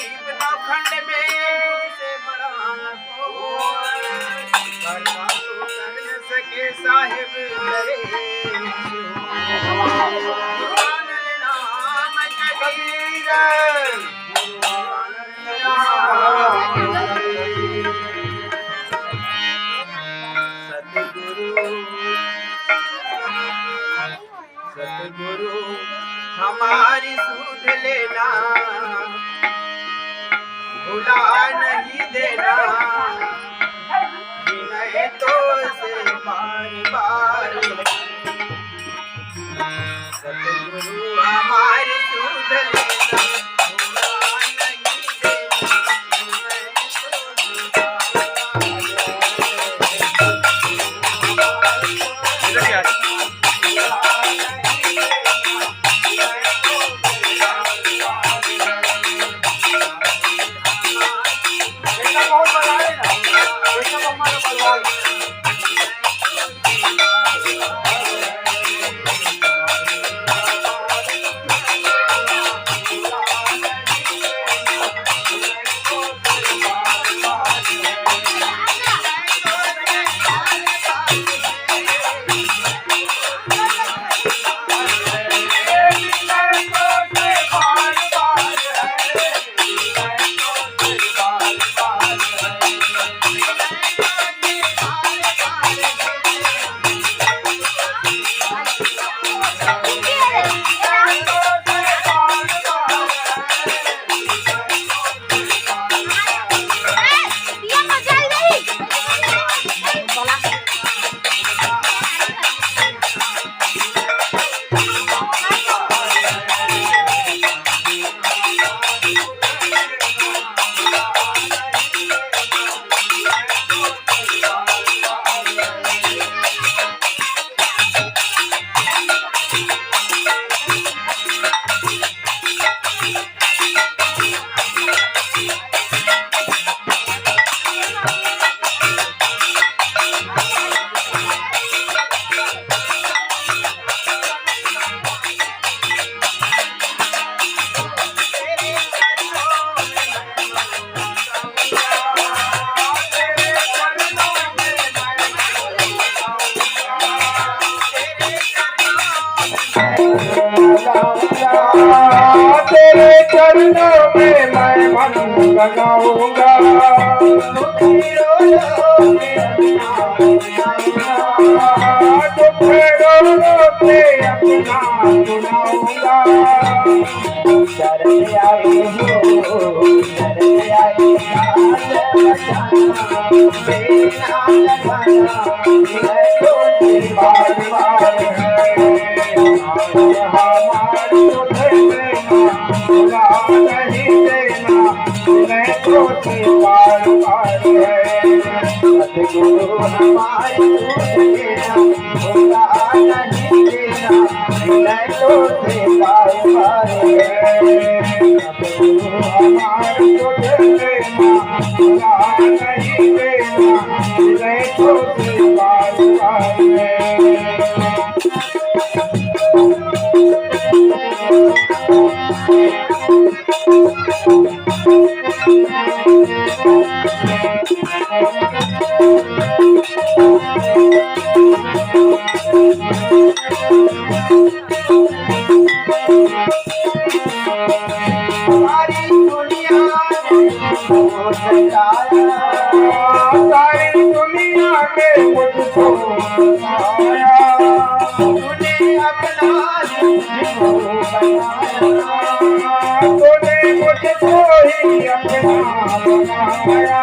गरीब नौखंड में गुरु से बड़ा न कोई। करता तो कर न सके साहिब करे गुरु आनंद नाम कबीर। गुरु आनंद नाम सतगुरु सतगुरु हमारी सुध लेना भुला नहीं देना। विनय तो से बार बार सतगुरु हमारी सुध लेना भुला नहीं देना। विनय तो तेरे चरणों में मैं मन लगाऊंगा। दुखे डोलों पे अपना सुनाऊंगा। शरण आई हो शरण आई बेना लगाना मैं तो बार बार है। हमारी भुला नहीं देना मैं तो बार बार है। सतगुरु हमारी भुला नहीं देना मैं तो बार बार है। सतगुरु हमारी भुला नहीं देना मैं तो बार बार है। सारी दुनिया में मुझको बनाया तूने अपना मुझको बनाया। तूने मुझको ही अपना बनाया।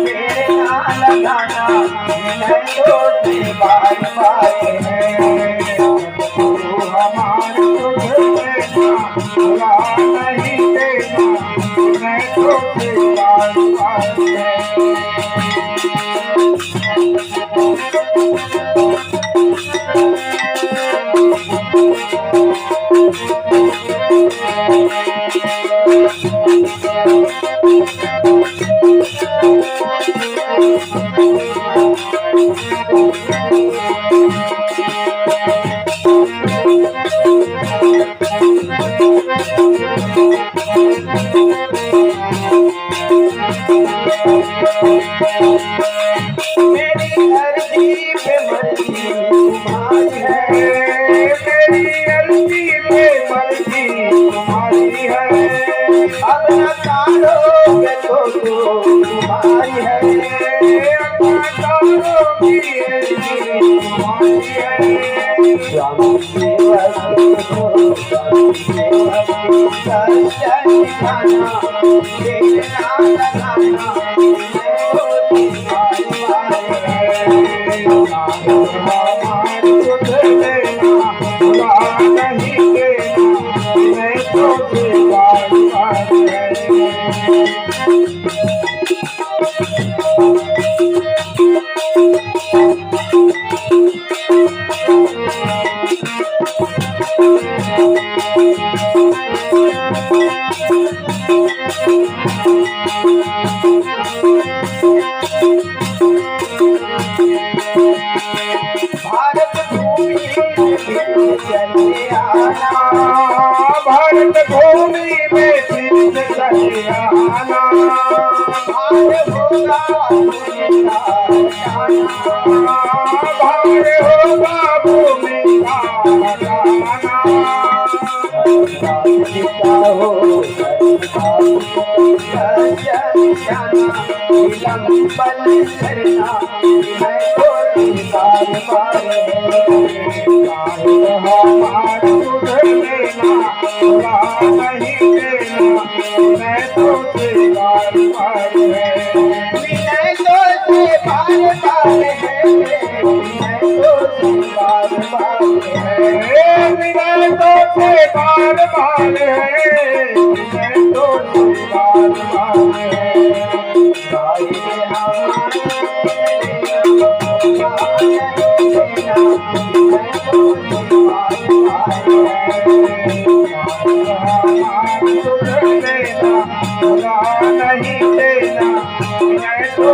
मेरे नाल लगाना मैं तो बार बार है। हमारे भुला नहीं देना मैं तो बार बार भारत भूमि में सिंध चले आना, भार होगा भूमि का जाना, विलंबन करना मैं तो दीवार मारे हमार सुधर लेना नहीं देना मैं तो दीवार मारे मैं तो दीवार मारे मैं तो दीवार मारे मैं तो दीवार मारे मैं तो दीवार मारे नहीं देना मैं तो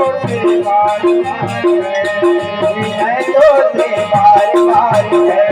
से बार बार है।